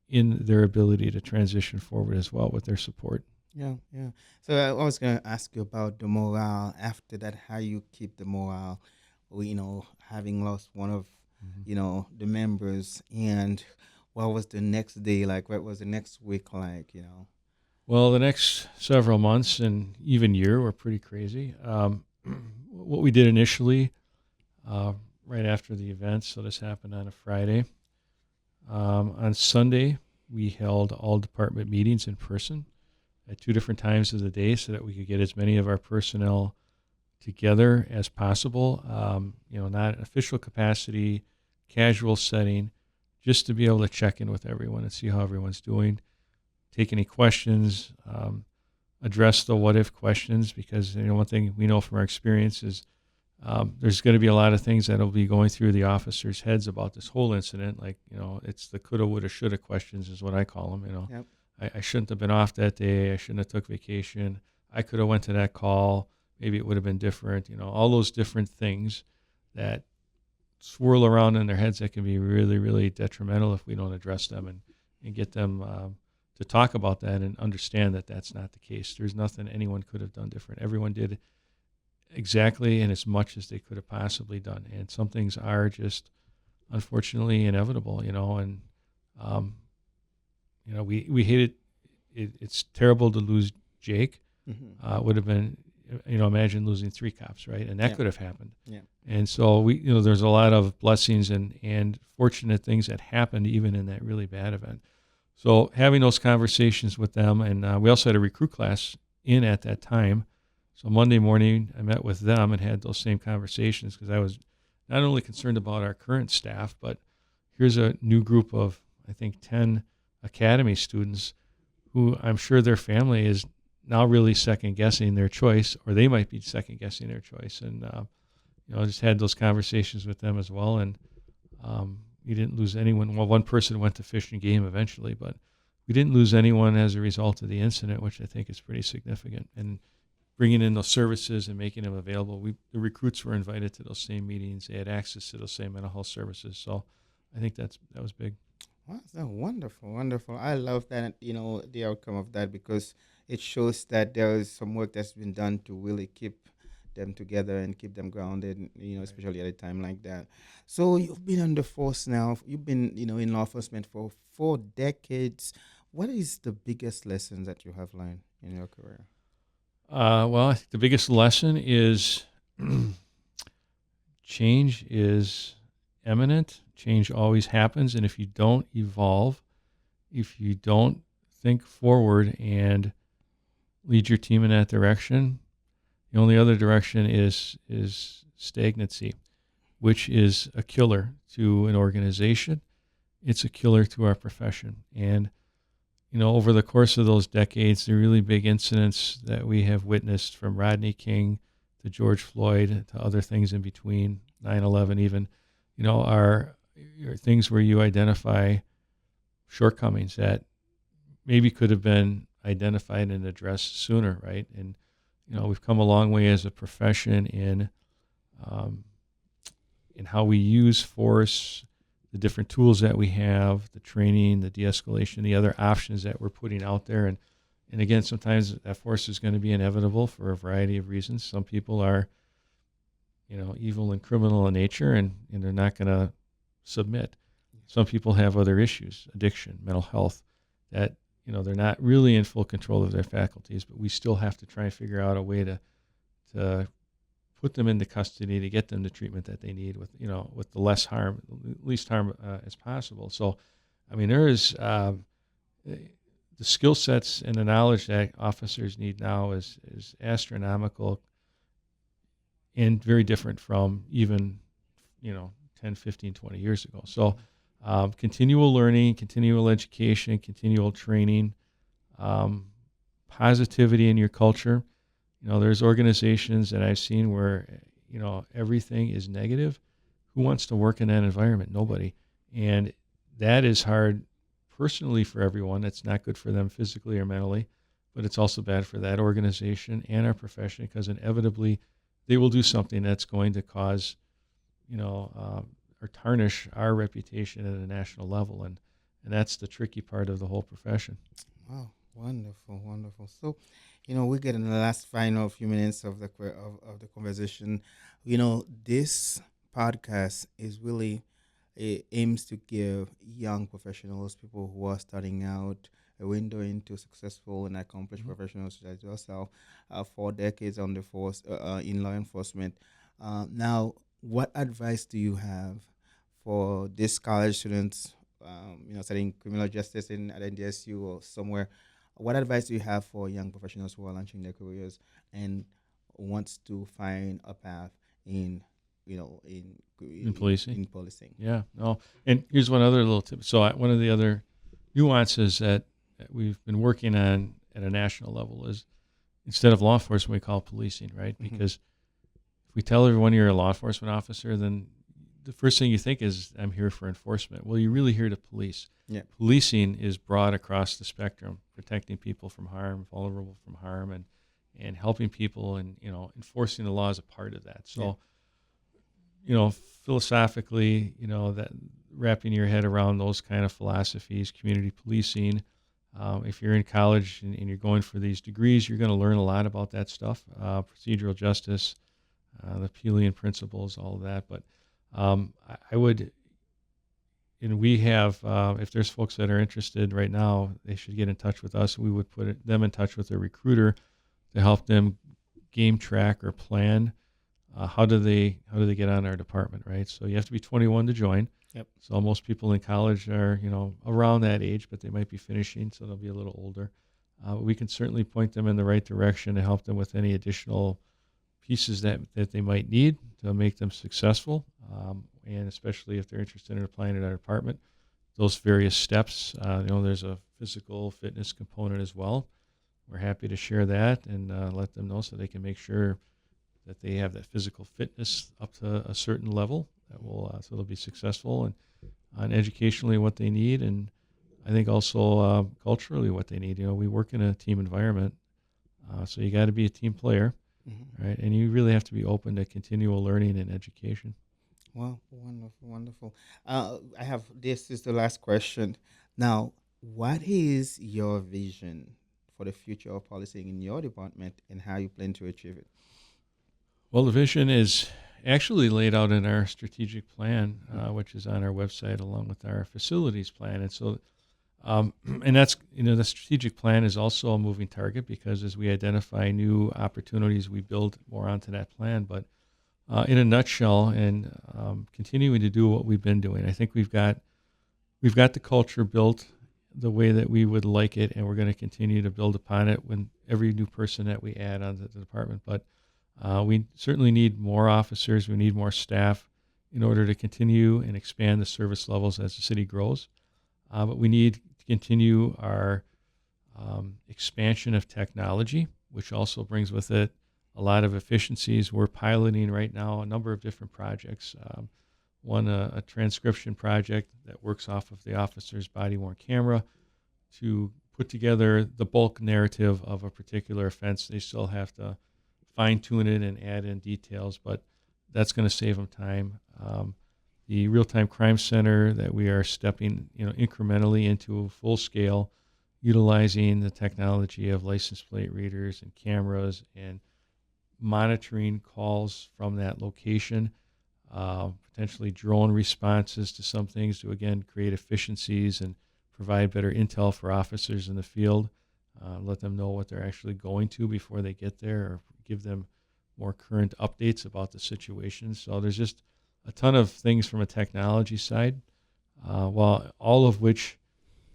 in their ability to transition forward as well with their support. Yeah, yeah. So I was going to ask you about the morale after that, how you keep the morale, having lost one of, the members, and what was the next day like? What was the next week like, Well, the next several months and even year were pretty crazy. What we did initially, right after the event, so this happened on a Friday. On Sunday, we held all department meetings in person at two different times of the day so that we could get as many of our personnel together as possible, not an official capacity, casual setting, just to be able to check in with everyone and see how everyone's doing, take any questions, address the what-if questions, because one thing we know from our experience is there's going to be a lot of things that will be going through the officers' heads about this whole incident. Like, it's the coulda, woulda, shoulda questions is what I call them. Yep. I shouldn't have been off that day. I shouldn't have took vacation. I could have went to that call. Maybe it would have been different. All those different things that swirl around in their heads that can be really, really detrimental if we don't address them and get them to talk about that and understand that that's not the case. There's nothing anyone could have done different. Everyone did exactly and as much as they could have possibly done. And some things are just unfortunately inevitable, and we hate it. It's terrible to lose Jake. Mm-hmm. It would have been, imagine losing 3 cops, right? And that Yeah. could have happened. Yeah. And so there's a lot of blessings and fortunate things that happened even in that really bad event. So having those conversations with them, and we also had a recruit class in at that time. So Monday morning, I met with them and had those same conversations because I was not only concerned about our current staff, but here's a new group of, I think, 10 academy students who I'm sure their family is now really second-guessing their choice, or they might be second-guessing their choice. And, I just had those conversations with them as well. And, we didn't lose anyone. Well, one person went to Fish and Game eventually, but we didn't lose anyone as a result of the incident, which I think is pretty significant. And bringing in those services and making them available, the recruits were invited to those same meetings. They had access to those same mental health services. So I think that was big. Wow, so wonderful, wonderful. I love that, the outcome of that, because it shows that there is some work that's been done to really keep them together and keep them grounded, especially at a time like that. So you've been on the force now. You've been, in law enforcement for 4 decades. What is the biggest lessons that you have learned in your career? Well, I think the biggest lesson is change is imminent. Change always happens. And if you don't evolve, if you don't think forward and lead your team in that direction, the only other direction is stagnancy, which is a killer to an organization. It's a killer to our profession. And over the course of those decades, the really big incidents that we have witnessed, from Rodney King to George Floyd to other things in between, 9/11 even, are things where you identify shortcomings that maybe could have been identified and addressed sooner, right? And, we've come a long way as a profession in how we use force, the different tools that we have, the training, the de-escalation, the other options that we're putting out there. And again, sometimes that force is going to be inevitable for a variety of reasons. Some people are, evil and criminal in nature, and they're not going to submit. Some people have other issues, addiction, mental health, that, they're not really in full control of their faculties, but we still have to try and figure out a way to put them into custody, to get them the treatment that they need with the least harm as possible. So, I mean, there is the skill sets and the knowledge that officers need now is astronomical and very different from even, 10, 15, 20 years ago. So, continual learning, continual education, continual training, positivity in your culture. There's organizations that I've seen where, everything is negative. Who wants to work in that environment? Nobody. And that is hard personally for everyone. It's not good for them physically or mentally, but it's also bad for that organization and our profession, because inevitably they will do something that's going to cause, or tarnish our reputation at a national level. And that's the tricky part of the whole profession. Wow, wonderful, wonderful. So, we're getting the last final few minutes of the conversation. This podcast is really, it aims to give young professionals, people who are starting out, a window into successful and accomplished professionals such as yourself, 4 decades on the force in law enforcement. Now, what advice do you have for these college students, studying criminal justice at NDSU or somewhere? What advice do you have for young professionals who are launching their careers and wants to find a path in policing? In policing. Yeah. No. And here's one other little tip. So one of the other nuances that we've been working on at a national level is, instead of law enforcement, we call it policing, right? Mm-hmm. Because if we tell everyone you're a law enforcement officer, then the first thing you think is, I'm here for enforcement. Well, you're really here to police. Yeah. Policing is broad across the spectrum, protecting people from harm, vulnerable from harm, and helping people, and enforcing the law is a part of that. So, philosophically, that wrapping your head around those kind of philosophies, community policing. If you're in college and you're going for these degrees, you're going to learn a lot about that stuff, procedural justice, the Pelian principles, all of that. But I would, and we have, if there's folks that are interested right now, they should get in touch with us. We would put them in touch with a recruiter to help them game track or plan. How do they get on our department, right? So you have to be 21 to join. Yep. So most people in college are, around that age, but they might be finishing, so they'll be a little older. We can certainly point them in the right direction to help them with any additional pieces that they might need to make them successful, and especially if they're interested in applying at our department. Those various steps, there's a physical fitness component as well. We're happy to share that and let them know so they can make sure that they have that physical fitness up to a certain level that will so they'll be successful. And on educationally what they need, and I think also culturally what they need. We work in a team environment, so you got to be a team player, right? And you really have to be open to continual learning and education. Wow, wonderful, wonderful. I have this is the last question. Now, what is your vision for the future of policing in your department and how you plan to achieve it? Well, the vision is actually laid out in our strategic plan, which is on our website along with our facilities plan. And so, and that's, the strategic plan is also a moving target because as we identify new opportunities, we build more onto that plan. But in a nutshell, and continuing to do what we've been doing, I think we've got the culture built the way that we would like it, and we're going to continue to build upon it when every new person that we add onto the department. But we certainly need more officers. We need more staff in order to continue and expand the service levels as the city grows. But we need to continue our expansion of technology, which also brings with it a lot of efficiencies. We're piloting right now a number of different projects. One, a transcription project that works off of the officer's body-worn camera to put together the bulk narrative of a particular offense. They still have to fine-tune it and add in details, but that's going to save them time. The real-time crime center that we are stepping, incrementally into full scale, utilizing the technology of license plate readers and cameras and monitoring calls from that location, potentially drone responses to some things to, again, create efficiencies and provide better intel for officers in the field, let them know what they're actually going to before they get there, or give them more current updates about the situation. So there's just a ton of things from a technology side, while all of which,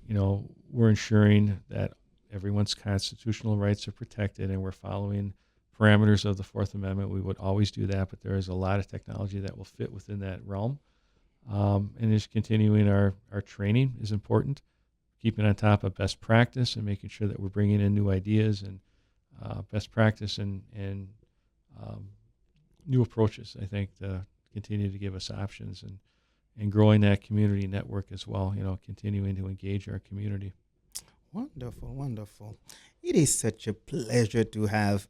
we're ensuring that everyone's constitutional rights are protected and we're following parameters of the Fourth Amendment. We would always do that, but there is a lot of technology that will fit within that realm. And just continuing our training is important, keeping on top of best practice and making sure that we're bringing in new ideas and best practice and new approaches, I think, to continue to give us options and growing that community network as well, continuing to engage our community. Wonderful, wonderful. It is such a pleasure to have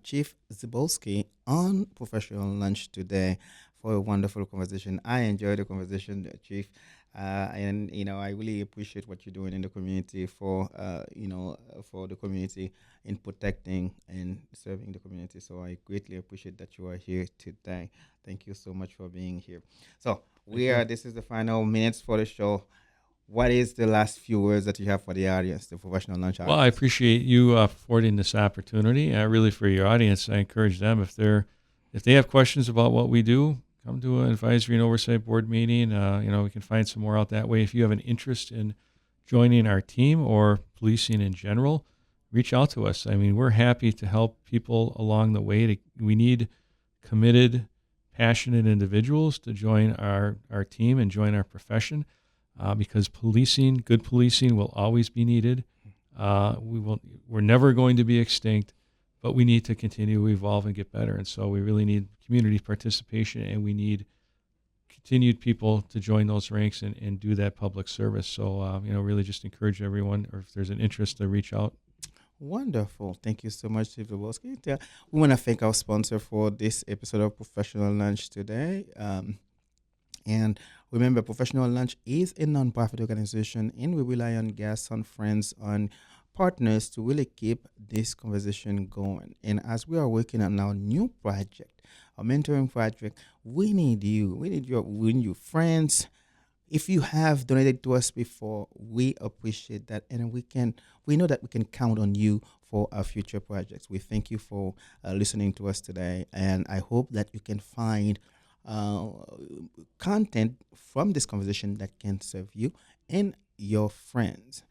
Chief Zibolski on Professional Lunch today for a wonderful conversation. I enjoyed the conversation, Chief, and I really appreciate what you're doing in the community for the community in protecting and serving the community. So I greatly appreciate that you are here today. Thank you so much for being here. So this is the final minutes for the show. What is the last few words that you have for the audience, the Professional Lunch audience? Well, I appreciate you affording this opportunity. Really, for your audience, I encourage them, if they have questions about what we do, come to an advisory and oversight board meeting. We can find some more out that way. If you have an interest in joining our team or policing in general, reach out to us. I mean, we're happy to help people along the way. We need committed, passionate individuals to join our team and join our profession. Because good policing will always be needed. We're never going to be extinct, but we need to continue to evolve and get better. And so we really need community participation, and we need continued people to join those ranks and do that public service. So, really just encourage everyone, or if there's an interest, to reach out. Wonderful. Thank you so much, Chief Zibolski. We want to thank our sponsor for this episode of Professional Lunch today. And remember, Professional Lunch is a nonprofit organization, and we rely on guests, on friends, on partners to really keep this conversation going. And as we are working on our new project, our mentoring project, we need you. We need your friends. If you have donated to us before, we appreciate that, and we know that we can count on you for our future projects. We thank you for listening to us today, and I hope that you can find content from this conversation that can serve you and your friends.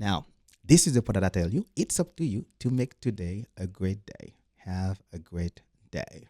Now, this is the part that I tell you. It's up to you to make today a great day. Have a great day.